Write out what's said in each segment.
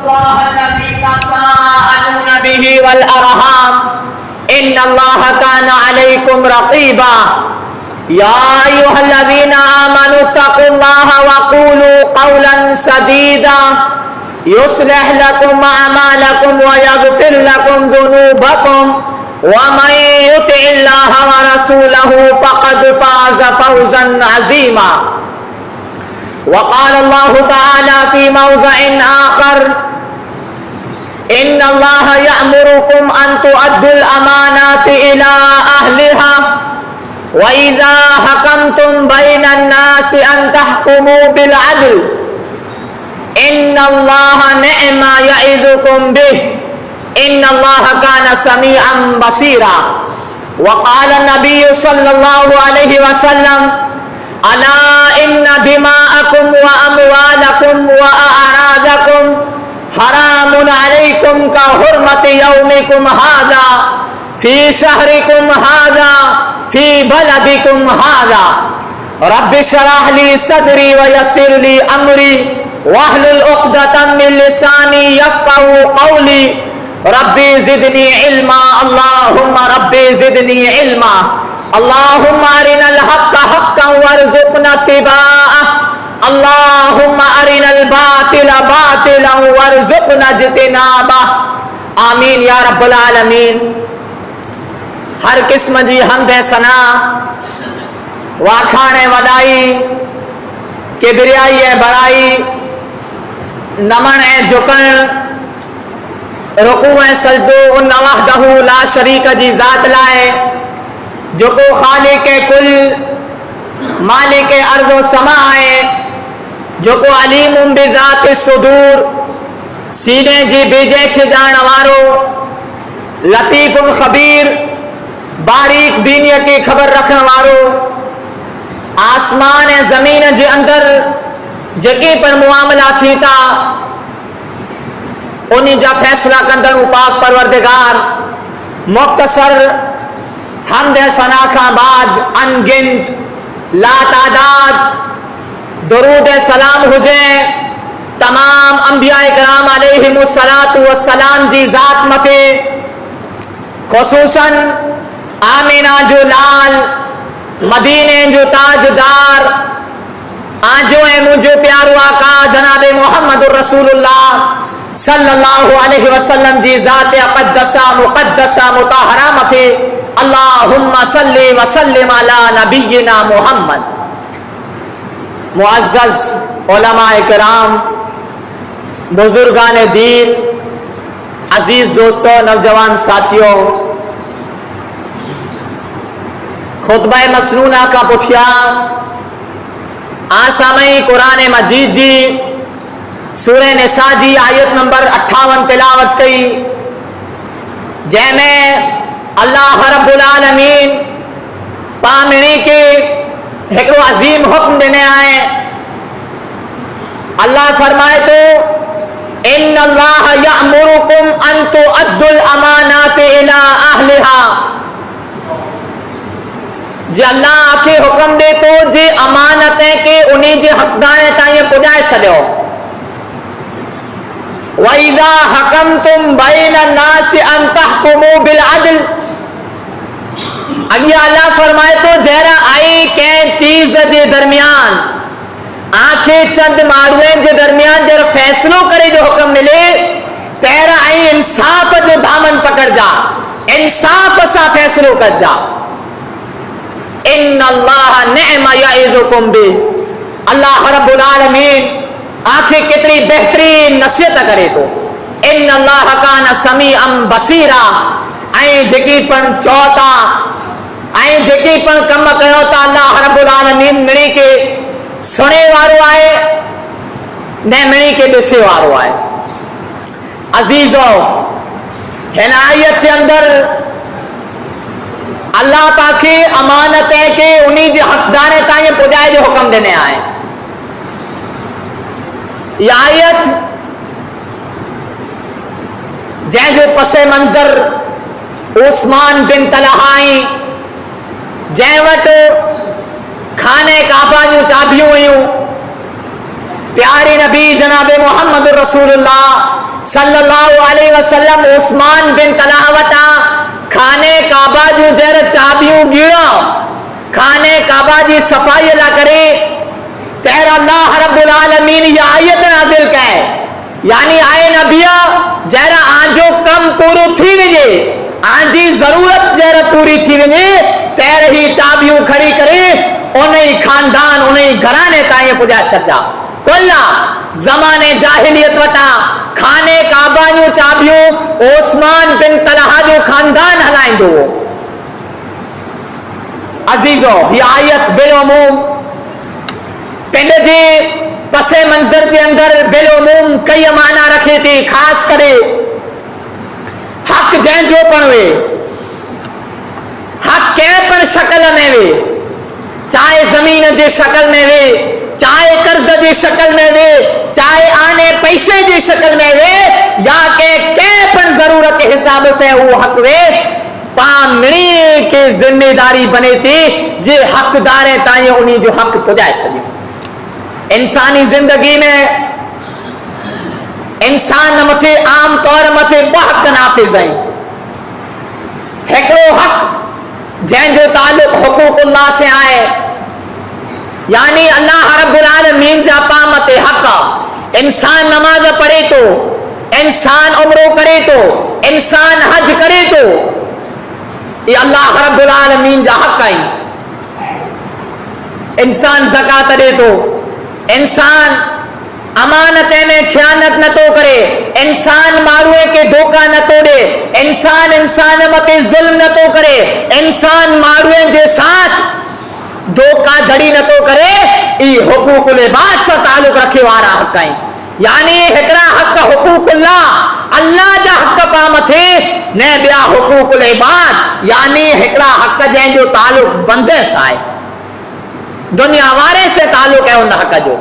الله الذي تساءلون به والأرحام إن الله كان عليكم رقيبا يا أيها الذين آمنوا اتقوا الله وقولوا قولا سديدا يصلح لكم أعمالكم ويغفر لكم ذنوبكم ومن يطع الله ورسوله فقد فاز فوزا عظيما وقال الله تعالى في موضع آخر إن الله يأمركم أن تؤدوا الأمانات إلى أهلها وإذا حكمتم بين الناس أن تحكموا بالعدل إن الله نعم ما يعظكم به إن الله كان سميعا بصيرا وقال النبي صلى الله عليه وسلم ألا إن دماءكم وأموالكم وأعراضكم حرام عليكم كحرمة يومكم هذا في شهركم هذا في بلدكم هذا رب اشرح لي صدري ويسر لي أمري واحلل عقدة من لساني يفقهوا قولي ربي زدني علما اللهم ربي زدني علما اللهم أرنا الحق حقا وارزقنا اتباعه اللهم أرنا الباطل باطلا وارزقنا اجتنابه آمین یا رب العالمین. ہر قسم جی حمد ثنا واکھاڑ وڈائی کبریائی بڑائی نمن جھکن رکوع سجدو ان وحدہ لا شریک جی ذات لائے جو کو خالق کل مالک ارض و سما ہے جو کو علیم بذات الصدور سینے جی بیجے کھجان وارو لطیف خبیر باریک بینی کی خبر رکھن وارو آسمان زمین جی اندر جگہ پر معاملہ تھی تا انہی جا فیصلہ کندن پاک پروردگار مختصر حمد ثنا کا بعد انگنت لا تعداد درود سلام ہوجے تمام انبیاء کرام علیہم السلام جی ذات متے خصوصاً آمینہ جو لال مدینے جو تاجدار آجو ہے مجھے پیارو آقا جناب محمد الرسول اللہ صلی اللہ علیہ وسلم جی ذات اقدسہ مقدسہ مطہرہ متے اللہم صلی وسلم علی نبینا محمد. معزز علماء کرام بزرگان دین عزیز دوستوں نوجوان ساتھیوں خطبہ مسنونہ کا پٹھیا آسامی قرآن مجید جی سورہ نساء جی آیت نمبر 58 تلاوت کئی جے میں اللہ رب العالمین پامنی کے ایک عظیم حکم دینے آئے. اللہ فرمائے تو ان اللہ یأمرکم ان تؤدوا الامانات الى اہلها جی اللہ کے حکم دے تو جی امانتیں کے انہیں جی حقداریں تائیں پجائے سڑیو. وَإِذَا حَكَمْتُمْ بَيْنَ النَّاسِ أَن تَحْكُمُوا بِالْعَدْلِ اگیا اللہ فرمائے تو جہرا آئی کہیں چیز جے درمیان آنکھیں چند مارویں جے درمیان جہاں فیصلوں کرے جو حکم ملے تیرا آئی انصاف جو دامن پکڑ جا انصاف سا فیصلوں کر جا. ان اللہ نعم یعظکم بہ اللہ رب العالمین آنکھیں کتنی بہترین نصیحت کرے تو ان اللہ کان سمیعا بصیرا آئیں جگی پن چوتا آئیں جگی پن کم کہو تا اللہ رب العالمین منی کے سنے وارو آئے نے منی کے بسے وارو آئے. عزیزو ہن آیت سے اندر اللہ پاکی امانتیں کے انہی جی حقداریں تائیں پجائے جو حکم دینے آئے. یہ آیت جائیں جو پس منظر عثمان بن طلحائی جائیں وٹ کھانے کعبہ جو چابیوں ہوئیوں प्यारे नबी जनाब मोहम्मद रसूलुल्लाह सल्लल्लाहु अलैहि वसल्लम उस्मान बिन तलहा वटा खाने काबा जो जर चाबियूं गिणो खाने काबा जी सफ़ाई ला करे तैर अल्लाह रब्बुल आलमीन ये आयत नाज़िल कए यानी आए नबिया जरा आजो कम पूरो थी वजे आजी जरूरत जरा पूरी थी वजे तैर ही चाबियूं खड़ी करे उन्हें खानदान उन्हें घराने ताईं पुॼाए सजा कोल्ला ज़माने जाहिलियत वटा खाने काबा जो चाबियूं उस्मान बिन तलहा जो खानदान हलाइंदो अजीजो ये आयत बेउमूम पिंड जे पसे मंजर के अंदर बेउमूम कई माना रखे थी खास करे हक जंहिंजो पण वे हक कंहिं पण शक्ल में वे चाहे जमीन जे शक्ल में वे चाहे कर्ज जी शक्ल में वे चाहे आने पैसे जी शक्ल में वे या के पण जरूरत के हिसाब से वो हक वे पामणी के जिम्मेदारी बने थी जे हकदार ताई उन्हीं जो हक पुॼाए सके इंसानी जिंदगी में इंसान मथे आम तौर मथे ब हक नाफिज आहिनि हिकिड़ो हक जंहिंजो ताल्लुक हुकूकुल्लाह से आहे यानी अल्लाह रब्बुल आलमीन जा पां मथे हक इंसान नमाज पढ़े तो इंसान उम्रो करे तो इंसान हज करे तो ये अल्लाह रब्बुल आलमीन जा हक आहिनि इंसान ज़कात दे तो इंसान अमानत में ख़यानत न तो करे इंसान मारूए के धोखा न तोड़े इंसान मते जुल्म न तो करे इंसान मारूए के साथ धोखाधड़ी न तो करे ई हुकूकुल इबाद से ताल्लुक रखे वारा हक आहिनि यानी हिकड़ा हक हुकूकुल्लाह अल्लाह जा हक पा मथे न ॿिया हुकूकुल इबाद यानी हिकड़ा हक जंहिंजो ताल्लुक बंदे सां आहे दुनिया वारे से ताल्लुक है उन हक जो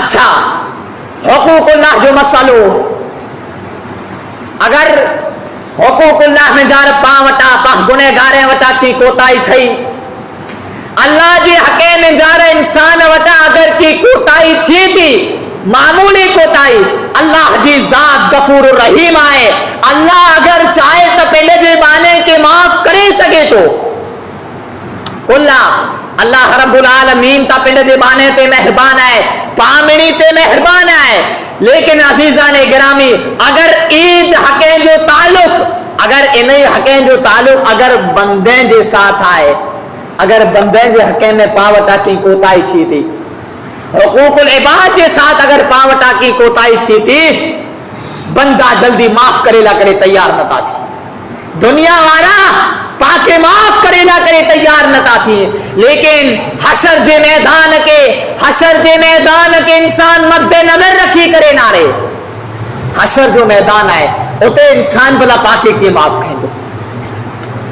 अच्छा हुकूकुल्लाह जो मसलो अगर हुकूकुल्लाह में जार पा वटा पा गुनहगारे वटा की कोताही थई अल्लाह जे हक़े में जार इंसान वटा अगर की कोताही थी थी मामूली कोताही अल्लाह जी ज़ात गफूर रहीम आहे अल्लाह अगर चाहे तो पहले जे बाने के माफ करे सके तो कुल्ला अल्लाह रब्बुल आलमीन ता पिंड जे बाने ते मेहरबान है पामणी ते मेहरबान है लेकिन अजीजा ने गिरामी अगर ईद हक़े जो ताल्लुक अगर इन हक़े जो ताल्लुक अगर बंदे जे साथ आए अगर बंदे जे हक़े में पावटा की कोताही थी थी हुकूकुल इबाद के साथ अगर पावटा की कोताही थी थी बंदा जल्दी माफ करेला करे तैयार न था थी दुनिया वारा पाके माफ करेला करे तैयार न था थी लेकिन हशर जे मैदान के इंसान मद्दे नजर रखी करे नारे हशर जो मैदान है उते इंसान भला पाके की माफ कहें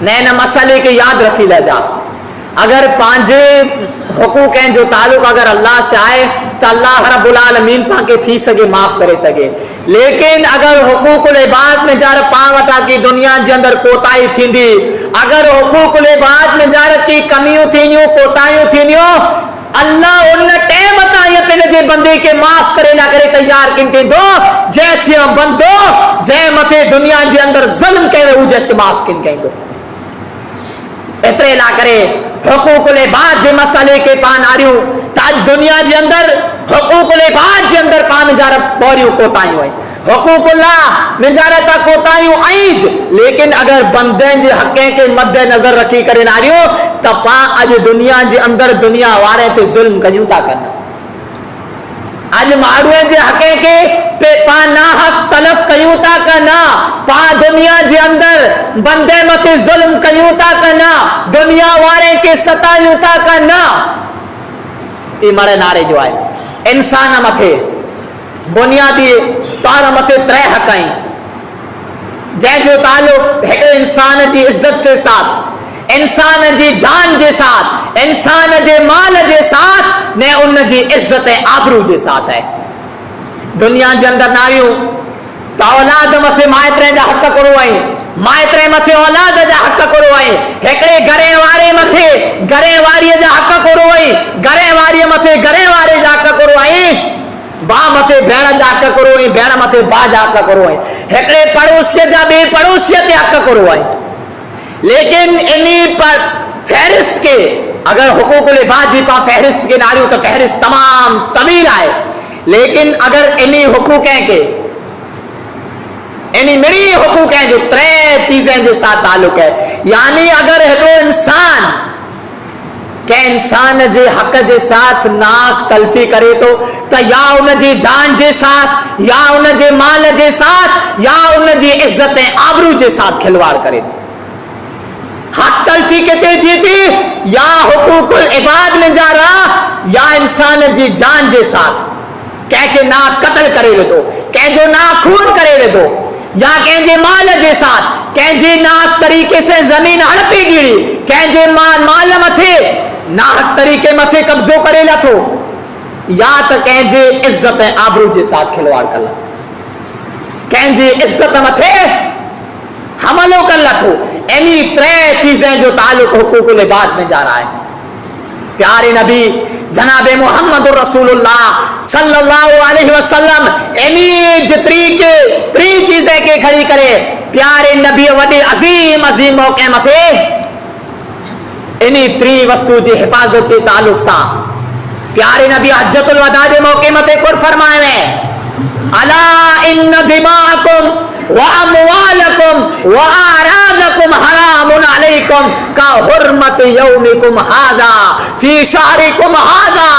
नए न मसले के याद रखी ले जा अगर पांजे हुकूक हैं जो ताल्लुक अगर अल्लाह से आए तो अल्लाह रब्बुल आलमीन पाके थी सके माफ करे सके लेकिन अगर हुकूकुल इबाद में जार पावटा की दुनिया के अंदर कोताही थींदी अगर हुकूकुल इबाद में जार की कमियों थीनियो कोताहियों थीनियो अल्लाह उन टाइम ताईं पिन जे बंदे के माफ करे ना करे तैयार किन थींदो जैसे बंदो जै मथे दुनिया के अंदर ज़ुल्म करे उ जैसे माफ किन कइंदो एतरे ला करे हुकूकुल इबाद जे मसले के पान आरियो ताज दुनिया जे अंदर हुकूकुल इबाद जे अंदर पान जार बोरियो कोताहियो है हुकूकुल्लाह में जार ता कोताहियो आईज लेकिन अगर बंदे जे हक़े के मद्दे नजर रखी करे नारियो त पा आज दुनिया जे अंदर दुनिया वारे ते जुल्म कयूं ता करना आज मारूए जे हक़े के पे पा ना हक तलफ कयूं ता करना पा दुनिया जे अंदर बंदे मथे जुल्म कयूं ता करना दुनिया वारे के सतायूं ता करना ई मरे नारे जो है इंसान मथे बुनियादी तौर मथे त्रै हक आहिनि जंहिंजो ताल्लुक हिकिड़े इंसान की इज्जत से साथ इंसान की जान के साथ इंसान के माल के साथ ने उन की इज्जत आबरू के साथ है दुनिया के अंदर नारियों तो औलाद मथे माइतरे जा हक करो आई माइतरे मथे औलाद जा हक़ कोरो आहे, हिकिड़े घरे वारे मथे घरे वारीअ जा हक़ कोरो आहे, घरे वारीअ मथे घरे वारे जा हक़ कोरो आहे, भाउ मथे भेण जा हक़ कोरो आहे, भेण मथे भाउ जा हक़ कोरो आहे, हिकिड़े पड़ोसीअ जा ॿिए पड़ोसीअ ते हक़ कोरो आहे। लेकिन इन फहरिस्त के अगर हुकूकुल इबाद जी पां फहरिस्त के नारियूं तो फहरिस्त तमाम तवील है, लेकिन अगर इन हुकूक के इन मिड़ी हुकूक हैं जो त्रे चीजें के साथ ताल्लुक है, यानी अगर हिकिड़ो इंसान के इंसान जे हक़ जे साथ नाक तलफी करे तो या उन जी जान जे साथ या उन जे माल जे साथ या उन जी इज्जत ऐं आबरू जे साथ खिलवाड़ करे तो हक़ तलफी किथे थी थी या हुकूकुल इबाद में जा रहा या इंसान जी जान जे साथ कंहिंखे ना क़त्ल करे वेठो, कंहिंजो ना खून करे वेठो, या कंहिंजे माल जे साथ कंहिंजे ना तरीक़े से ज़मीन हड़पी गिड़ी, कंहिंजे माल मथे नाहक तरीक़े मथे कब्ज़ो करे लथो, या त कंहिंजे इज्जत ऐं आबरू जे साथ खिलवाड़ कर लथो, कंहिंजी इज्जत मथे हमलो कर लथो। इन्हीं त्रे चीजें जो ताल्लुक हुकूकुल इबाद में जा रहा है। प्यारे नबी जनाब मोहम्मद रसूलुल्लाह सल्लल्लाहु अलैहि वसल्लम इन्हीं जितरी के त्री चीजें के खड़ी करे प्यारे नबी वडे अजीम अजीम मौके मथे इन्हीं त्री वस्तु जी हिफाजत के ताल्लुक सा प्यारे नबी हज्जतुल वदा दे मौके मथे कुर फरमाए अला इन दिमाकुम व अमवालकुम व आरादकुम हरामुन अलैकुम का हुर्मत यौमिकुम हादा फी शहरिकुम हादा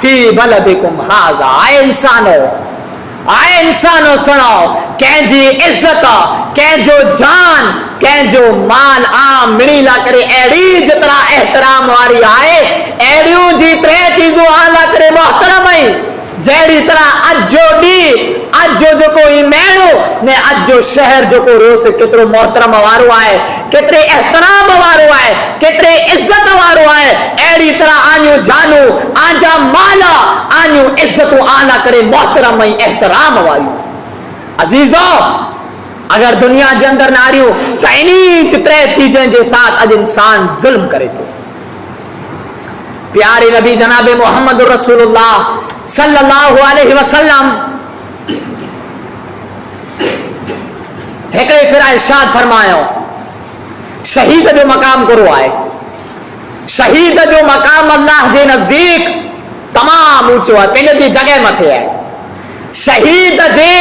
फी बलदिकुम हादा। आए इंसानो सुनो, कंहिंजी इज्जत कंहिंजो जान कंहिंजो माल आम मिड़ीला करे अहिड़ी जेतिरा एहतराम वारी आहे, अहिड़ियूं जी त्रे चीजूं आला करे मोहतरम आई जहिड़ी तरह अज जो ॾींहुं अज जो जेको ई महीनो ने अज जो शहर जेको रोज़ केतिरो मोहतरम वारो आहे, केतिरे एहतराम वारो आहे, केतिरे इज्जत वारो आहे, अहिड़ी तरह आनियूं जानू आंजा माल आनियूं इज्जतूं आला करे मोहतरम ऐं एहतराम वारियूं। अजीजो अगर दुनिया के अंदर नारियूं त इन्हीं त्रे चीजें के साथ अज इंसान जुल्म करे तो। प्यारे नबी जनाब मोहम्मद रसूलुल्लाह सल्लल्लाहु अलैहि वसल्लम हिकिड़े फिर इरशाद फरमायो शहीद जो मकाम करो आहे, शहीद जो मकाम अल्लाह जे नजदीक तमाम ऊंचो आहे, पिंड जी जगह मथे है। शहीद जे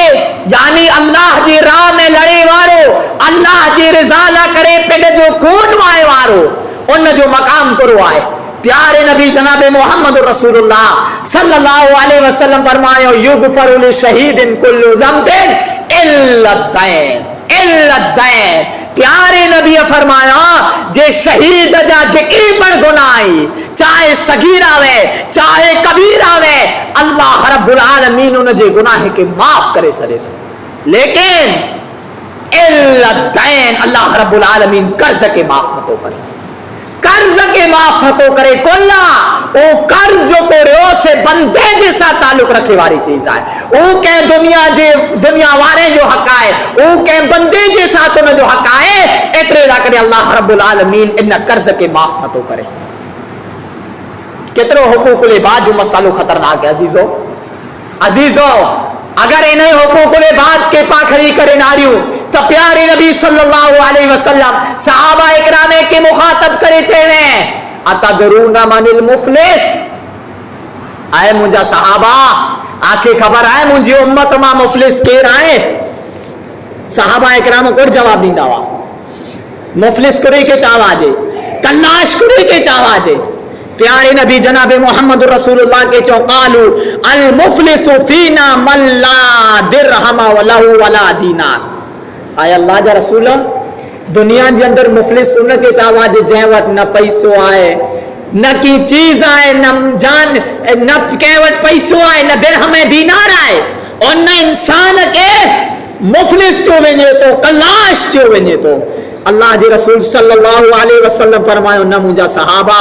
यानी अल्लाह जी राह में लड़े वारो, अल्लाह जी रिज़ा ला करे पिंड जो खून वाए वारो, उन जो मकाम करो आहे। प्यारे नबी जनाब मोहम्मद रसूलुल्लाह सल्लल्लाहु अलैहि वसल्लम फरमायो युगफरु लिशहीदिन कुल्लु ज़म्बिन इल्ला दैन। प्यारे नबी फरमाया जे शहीद जा जेकी पण गुनाह आई चाहे सगीर आवे चाहे कबीर आवे अल्लाह रब्बुल आलमीन उन जे गुनाह के माफ करे सके तो, लेकिन इल्ला दैन अल्लाह रब्बुल आलमीन कर्ज के माफ मतो करे, कर्ज के माफ तो करे कोला ओ कर्ज जो कोरियो से बंदे जे साथ ताल्लुक रखे वाली चीज है, ओ के दुनिया वारे जो हक है, ओ के बंदे जे साथ उन जो हक है, एतरे ला करे अल्लाह रब्बुल आलमीन इन कर्ज के माफ न तो करे। केतरो हुकूकुल इबाद जो मसलो खतरनाक है अजीजो अगर इन्हें हुकूकुल इबाद के पाखड़ी करे नारियूं तो प्यारे नबी सल्लल्लाहु अलैहि वसल्लम सहाबा इकराम के मुखातब करे चेवे अतदरूना मनिल मुफलिस, आए मुंजा सहाबा आखे खबर आए मुंजी उम्मत मां मुफलिस केर आए? सहाबा इकराम को जवाब दींदा हुआ मुफलिस कुरी के चावाजे, कल्लाश कुरी के चावाजे। प्यारे नबी जनाब मोहम्मद रसूलुल्लाह के चौकालू अल मुफलिसु फीना मन ला दिरहम वलहु वला दीनार। आए अल्लाह जा रसूल दुनिया के अंदर मुफलिस उन के चावा जै वट न पैसो आए न की चीज आए न जान न कंहिं वटि पैसो आए न दिरहम दीनार आए, उन इंसान के मुफलिस चो वञे तो कलाश चो वञे तो। अल्लाह जे रसूल सल्लल्लाहु अलैहि वसल्लम फरमायो न मुंजा सहाबा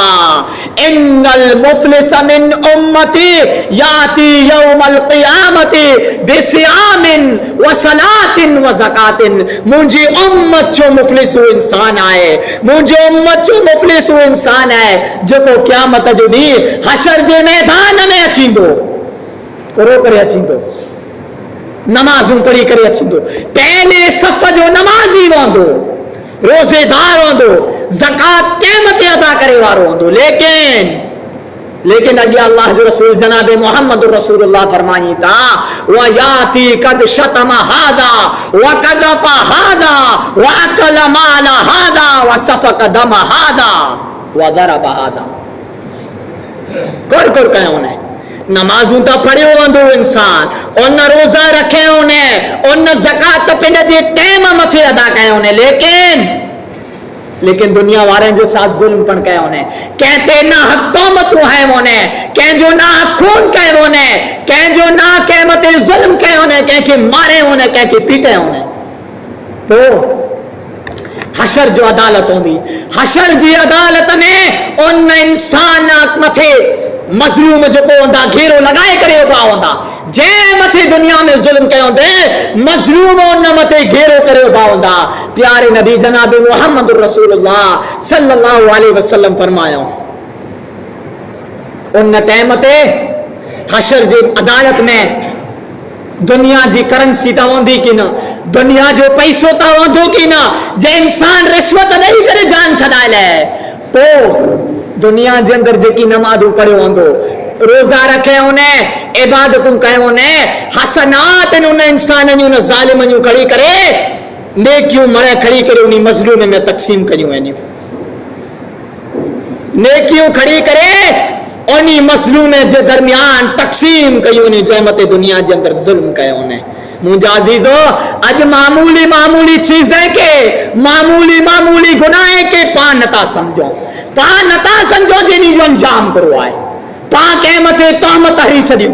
इन्नल मुफलिस मिन उम्मती याती यौमल क़ियामती बिसियामि व सलातिन व ज़कातिन। मुंहिंजी उम्मत जो मुफ़लिस इंसान आहे, मुंहिंजी उम्मत जो मुफ़लिस इंसान आहे जेको क़यामत जो ॾींहुं हशर जे मैदान में अचींदो, करो करे अचींदो, नमाज़ूं पढ़ी करे अचींदो, पहले सफ़ जो नमाज़ी रहंदो, रोज़ेदार रहंदो, ज़कात क़यामत अदा करे वारो रहंदो। लेकिन अॻियां अल्लाह जो रसूल जनाब मोहम्मद रसूलुल्लाह फरमाई था व याती कद शतम हादा व कदफ हादा व अकल माल हादा व सफक दम हादा व दरब हादा। कर कर कयो ने नमाज़ूं तो पढ़ियो वंदो इंसान, उन रोज़ा रखे ने, उन ज़कात पिंड जे टाइम मथे अदा कयो ने, लेकिन दुनिया वारे जे साथ जुल्म पण कयो ने, कहते ना हक तोमतूं हयो ने, कंहिंजो ना खून कयो ने, कंहिंजो ना कंहिं मथे जुल्म कयो ने, कंहिंखे मारियो ने, कंहिंखे पीटियो ने। तो हशर जो अदालत होंदी, हशर जी अदालत में उन इंसान मथे मजलूम जेको होंदा घेरो लगाए करे उभा होंदा, जंहिं मथे दुनिया में जुल्म कयो दे मजलूम उन मथे घेरो करे उभा होंदा। प्यारे नबी जनाब मोहम्मद रसूलुल्लाह सल्लल्लाहु अलैहि वसल्लम फरमायो उन टाइम ते हशर जे अदालत में दुनिया जी करेंसी ता होंदी कि न, दुनिया जो पैसो ता होंदो कि न, जे इंसान रिश्वत ॾेई करे जान छॾाए लाइ, पोइ दुनिया जे अंदर जेकी नमाज़ूं पढ़ियो हूंदो, रोज़ा रखे ने, इबादतूं कयो ने, हसनात उन इंसान जूं न ज़ालिम जूं खड़ी करे नेकियूं मणे खड़ी करे उन मज़लूम में तक़सीम कयूं आहिनि, नेकियूं खड़ी करे उन मज़लूम जे दरमियान तक़सीम कयूं ने, जंहिं मथे दुनिया जे अंदर ज़ुल्म कयो ने। मुंहिंजा अज़ीज़ो, अॼु मामूली मामूली चीज़ें के, मामूली मामूली गुनाह के पा नथा समझो, पा नथा समझो जिनी जो अंजाम करो आहे, पा कंहिं मथे तहमत हरी छॾियूं,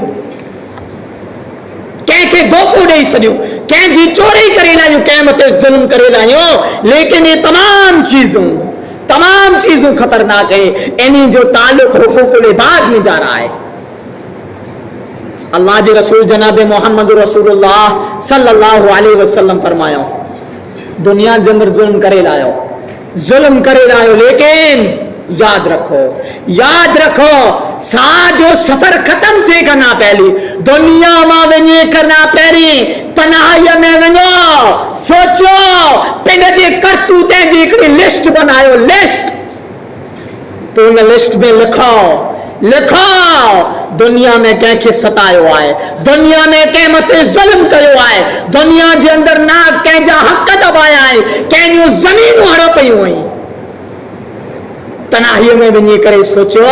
कंहिंखे धोखो ॾेई छॾियूं, कंहिंजी चोरी करे लाहियूं, कंहिं मथे ज़ुल्म करे लाहियूं, लेकिन ये तमाम चीज़ूं खतरनाक है, इन्हीं जो ताल्लुक हुकूकुल इबाद में जा रहा है। अल्लाह के रसूल जनाब मोहम्मद रसूलुल्लाह सल्लल्लाहु अलैहि वसल्लम फरमायो दुनिया के अंदर जुल्म करे लायो, लेकिन याद रखो सा जो सफर खत्म थे करना पहली दुनिया में वञे करना पहिरीं पनाह में वञो, सोचो पिंड जे करतूतें जी हिकिड़ी लिस्ट बनायो, लिस्ट, तो उन लिस्ट में लिखो दुनिया में कंहिंखे सतायो आहे, दुनिया में कंहिं मथे ज़ुल्म कयो आहे, दुनिया जे अंदर ना कंहिंजा हक़ दबाया आहिनि, कंहिंजूं ज़मीनूं हड़प पयूं आहिनि, तनाहीअ में वञी करे सोचो,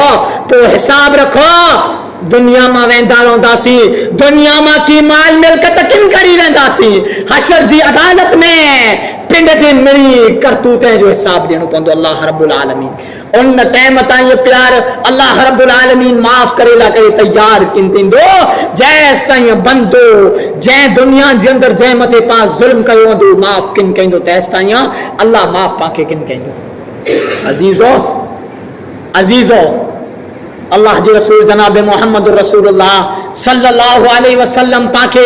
तो हिसाब रखो दुनिया में वेंदा रहंदासीं, दुनिया में की माल मिल्कत किन करी वेंदासीं, हशर जी अदालत में पिंड जे मिड़ी करतूतें जो हिसाब ॾियणो पवंदो अल्लाह रब्बुल आलमीन। उन टाइम ताईं प्यार अल्लाह रब्बुल आलमीन माफ़ करे ला करे तैयार किन थींदो, जेसि ताईं बंदो जंहिं दुनिया जे अंदर जंहिं मथे पां ज़ुल्म कयो हूंदो माफ़ किन कंदो, तेसि ताईं अल्लाह माफ़ पांखे किन कंदो। अजीजो अल्लाह जे रसूल जनाब मोहम्मद रसूलुल्लाह सल्लल्लाहु अलैहि वसल्लम पाके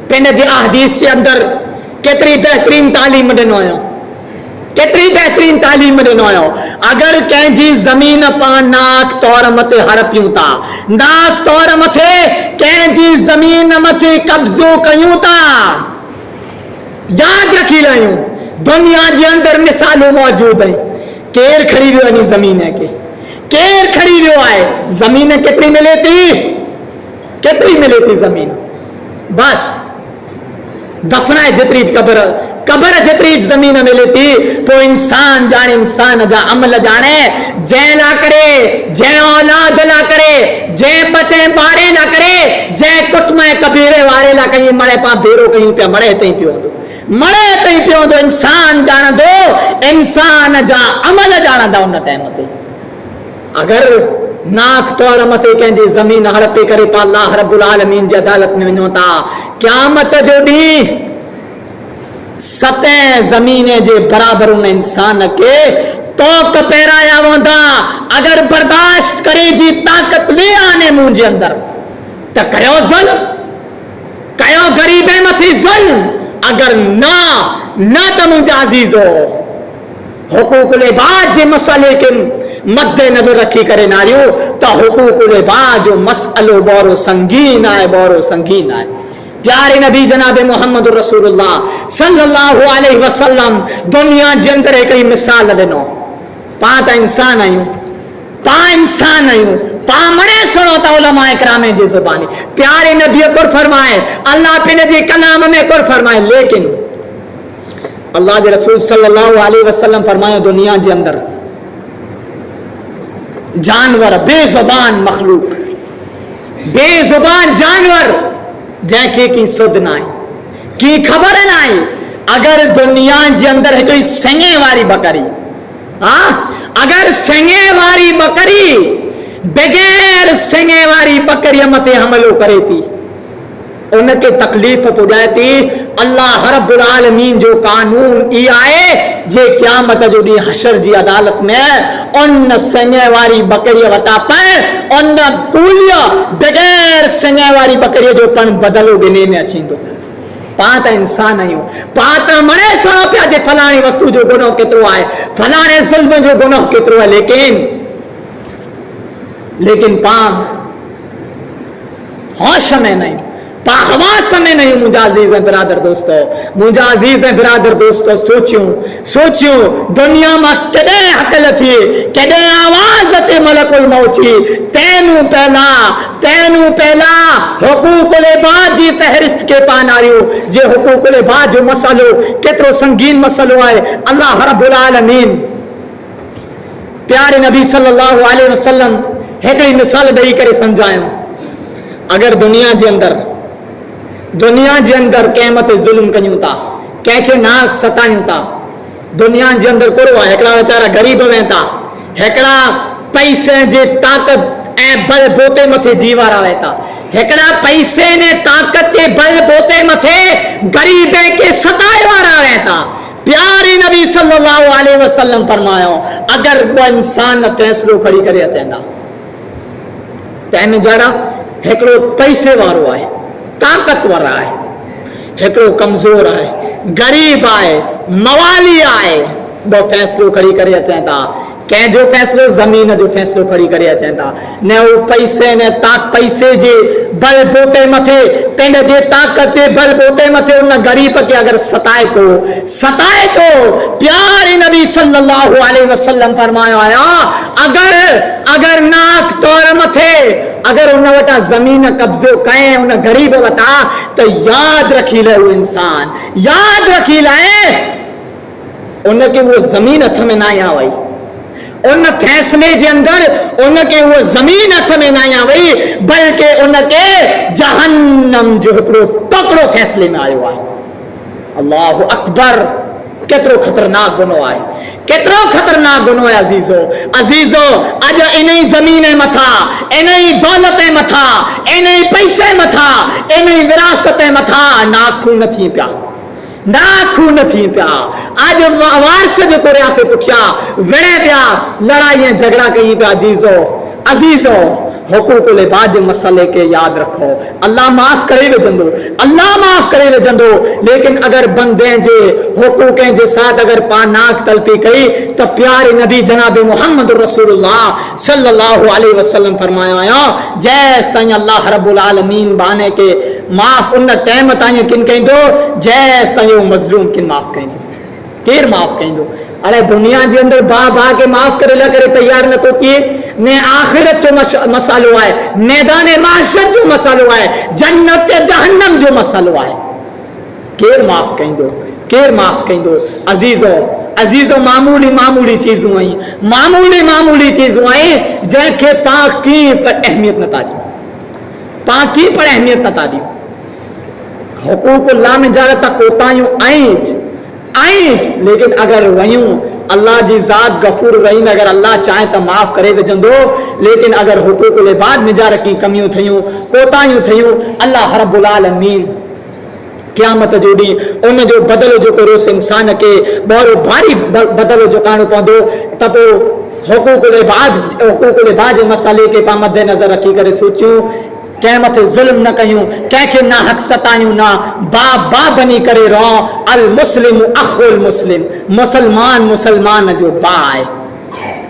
पिंड जे अहदीस जे अंदर केतरी बेहतरीन तालीम ॾिनो हुयो, केतरी बेहतरीन तालीम ॾिनो हुयो। अगर कंहिंजी ज़मीन पां नाक तौर मथे हड़पियूं था, नाक तौर मथे कंहिंजी ज़मीन मथे कब्ज़ो कयूं था, याद रखी लायूं दुनिया जे अंदर मिसालूं मौजूद आहिनि। केर खड़ी वियो वञी ज़मीन के, केर खड़ी वियो आहे, ज़मीन केतरी मिले थी ज़मीन, बस दफनाए जेतरी कब्र जेतरी ज़मीन मिले थी, तो इंसान जाने इंसान जा अमल जाने, जंहिं ला करे, जंहिं औलाद ला करे, जंहिं बचे बाड़े ला करे, जंहिं कुटुंब कबीरे वारे ला कहीं मरे पा भेरो कहीं पिया मरे तई पियो हूंदो, इंसान जानदो, इंसान जा अमल जानदा उन टाइम ते। अगर नाक तौर मथे कंहिंजी ज़मीन हड़पे करे पा अल्लाह रब्बुल आलमीन जी अदालत में वञो था, क़यामत जो ॾींहुं सतें ज़मीन जे बराबर उन इंसान के तोक पहिराया वेंदा। अगर बर्दाश्त करे जी ताक़त वे आने मुंहिंजे अंदर त कयो ज़ुल्म, कयो गरीबे मथी ज़ुल्म अगर ना त मुंहिंजा अज़ीज़ो हुकूकुल इबाद जे मसले के मद्दे नज़र रखी करे नारियो त हुकूकुल इबाद जो मसलो बोरो संगीन आहे, बोरो संगीन आहे। प्यारे नबी जनाब मोहम्मद रसूलुल्लाह सल्लल्लाहु अलैहि वसल्लम दुनिया जे अंदर हिकिड़ी मिसाल ॾिनो। पां त इंसान आहियूं, पां इंसान आहियूं, पां मरे सुनो था उलमा इकराम जी ज़ुबानी। प्यारे नबी कुर फरमाए, अल्लाह पिन जे कलाम में कुर फरमाए, लेकिन अल्लाह जे रसूल सल्लल्लाहु अलैहि वसल्लम फरमायो दुनिया जे अंदर जानवर बेजुबान मखलूक, बेजुबान जानवर जंहिंखे की सुध न आहे, की ख़बर न आहे, अगर दुनिया जे अंदर हिकिड़ी सङे वारी बकरी, हाँ अगर सङे वारी बकरी बगैर सङे वारी बकरीअ मथे हमलो करे थी, उनके तकलीफ़ पुॼाए थी, अल्लाह रब्बुल आलमीन जो कानून ई आहे जे क़यामत जो ॾींहुं हशर जी अदालत में उन सङे वारी बकरीअ वटा पर उन कूलीअ बगैर सङे वारी बकरीअ जो पण बदलो ॾिने में अचींदो। पां त इंसान आहियूं, पां त मरे सुनो पिया जे फलाणी वस्तु जो गुनाह केतिरो आहे, फलाणे ज़ुल्म जो गुनाह केतिरो आहे, लेकिन पां होश में नहीं, पां हवास में नहीं। मुंहिंजा अज़ीज़ बिरादर दोस्तो, मुंहिंजा अज़ीज़ बिरादर दोस्तो, सोचियो दुनिया मां कॾहिं हकल थिए, कॾहिं आवाज़ अचे मलकुल मौत जी, तैनू पहला हुकूकुल इबाद जी फ़हरिस्त के पानारियो जे हुकूकुल इबाद जो मसलो केतिरो संगीन मसलो आहे। अल्लाह रब्बुल आलमीन प्यारे नबी सल्लल्लाहु अलैहि वसल्लम हिकिड़ी मिसाल ॾेई करे सम्झायो। अगर दुनिया जे अंदर कंहिं मथे ज़ुल्म कयूं था, कंहिंखे नाक सतायूं था, दुनिया जे अंदर कुरो आहे, हिकिड़ा वीचारा गरीब वेहनि था, हिकिड़ा पैसे जे ताक़त ऐं बल बोते मथे जी वारा वेह था, हिकिड़ा पैसे ने ताक़त जे बल बोते मथे गरीब के सताए वारा वेह था। प्यारे नबी सल्लल्लाहु अलैहि वसल्लम फरमायो, अगर वो इंसान फैसलो खड़ी करे अचंदा तंहिंमें जरा हिकिड़ो पैसे वारो आहे, ताक़तवर आहे, हिकिड़ो कमज़ोर आहे, गरीब आहे, मवाली आहे, वो फैसलो खड़ी करे अचनि था। कंहिंजो फैसलो ज़मीन जो फैसलो खड़ी करे अचनि था, न वो पैसे जे बल बोते मथे, पिंड जे ताक़त जे बल बोते मथे उन गरीब के अगर सताए तो प्यारे नबी सल्लल्लाहु अलैहि वसल्लम फरमायो आया, अगर नाक तौर मथे अगर उन वटा जमीन कब्जो करें उन गरीब वटा, तो याद रखी ले वो इंसान, याद रखी ले उनके वो जमीन हथ में ना आई, उन फैसले जे अंदर उनके वो जमीन हथ में ना आई, बल्कि उनके जहन्नम जो हिकिड़ो तकड़ो फैसले में आयो आहे। अल्लाहु अकबर, केतिरो खतरनाक गुनो आहे, केतिरो खतरनाक गुनो आहे। अज़ीज़ो अज इन ज़मीन मथा, इन दौलत मथा, इन पैसे मथा, इन विरासत मथा नाखून थी पिया, नाखून थी पिया। अज वारस जो तुरिया से पुठिया विणे पिया, लड़ाई झगड़ा कई पिया। अज़ीज़ो हुकूकुल इबाद जे मसले के याद रखो, अल्लाह माफ़ करे विझंदो, अल्लाह माफ़ करे विझंदो, लेकिन अगर बंदे जे हुकूक़नि जे साथ अगर पां नाक तलपी कई तो प्यारे नबी जनाब मोहम्मद रसूलुल्लाह सल्लल्लाहु अलैहि वसल्लम फरमाया आया, जैस ताईं अल्लाह रब्बुल आलमीन बाने के माफ़ उन टाइम ताईं किन कईंदो जैस ताईं वो मज़लूम किन माफ़ कईंदो, केर माफ़ कईंदो। अरे दुनिया जे अंदर बा के माफ़ करे ला करे तैयार न तो थिए, ने आखिरत जो मसालो है, मैदान माशर जो मसालो है, जन्नत जहन्नम जो मसालो है, केर माफ़ कईंदो, केर माफ़ कईंदो। अज़ीज़ो मामूली चीज़ूं आई, मामूली चीज़ूं आई जंहिंखे पां की पर अहमियत नथा ॾियूं, पां की पर अहमियत नथा ॾियूं। हुकूकुल्लाह में ज़ारत कोतायूं आईं, लेकिन अगर वयूं अल्लाह जी ज़ात गफूर रहीम, अगर अल्लाह चाहे तो माफ़ करे विझंदो, लेकिन अगर हुकूकुल इबाद में ज़ारत की कमियूं थियूं, कोतायूं थियूं, अल्लाह रब्बुल आलमीन क़यामत जो ॾींहुं उन जो बदलो जो रोस इंसान के बहुत भारी बदलो जो करणो पवंदो। त पोइ हुकूकुल इबाद जे मसाले के पां मद्दे नज़र रखी करे सोचियूं कंहिं मथे ज़ुल्म न कयूं, कंहिंखे ना हक़ सतायूं ना, बा बनी करे रहो। अल मुस्लिम अखुल मुस्लिम, मुसलमान मुसलमान जो बा आहे।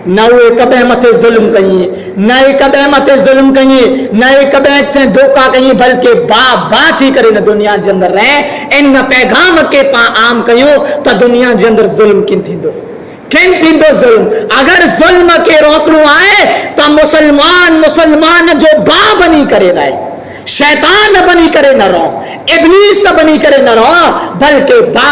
न उहे कॾहिं मथे ज़ुल्म कई, न कॾहिं मथे ज़ुल्म कई, न कॾहिं से धोखा कई, बल्कि बा थी करे न दुनिया जे अंदर रहे। इन पैगाम के पा आम कयूं त दुनिया जे अंदर ज़ुल्म किन थींदो, किन थींदो ज़ुल्म। अगर ज़ुल्म के रोकणो आहे त मुसलमान मुसलमान जो बा बनी करे रहे, शैतान बनी करे न रहो, इब्लीस बनी करे न रहो, बल्कि बा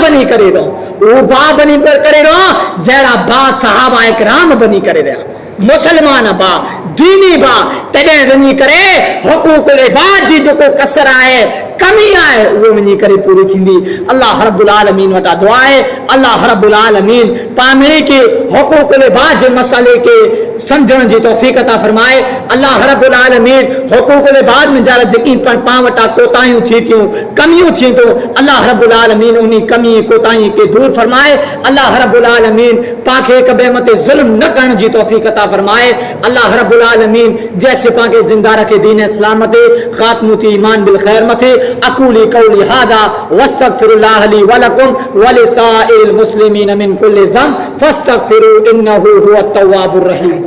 बनी करे रहो। वो बा बनी करे रहो जड़ा बा सहाबा इकराम बनी करे रहा, मुसलमान बा, दीनी बा। तॾहिं वञी करे हुकूकुल इबाद जी जेको कसर आहे, कमी आहे, उहो वञी करे पूरी थींदी। अल्लाह रब्बुल आलमीन वटा दुआ आहे, अल्लाह रब्बुल आलमीन पामिरी के हुकूकुल इबाद जे मसले के समझण जी तौफीक अता फरमाए। अल्लाह रब्बुल आलमीन हुकूकुल इबाद में जरा जेकी पां वटा कोताहियूं थी थियूं, कमियूं थी तो अल्लाह रब्बुल आलमीन उन्हीं कमी कोताही के दूर फरमाए। अल्लाह रब्बुल आलमीन पाके हिक ॿिए मथे ज़ुल्म न करण जी तौफीक अता फरमाए। अल्लाह रब्बुल आलमीन जैसे पाके जिंदा रखे दीन इस्लाम मथे, खात्मो थी ईमान बिल खैर मथे। अकूली कौली हादा वस्तगफिरुल्लाह ली व लकुम व लिसाइरिल मुस्लिमीन मिन कुल्लि ज़ंब फस्तगफिरू इन्नहु हुवत तव्वाबुर रहीम।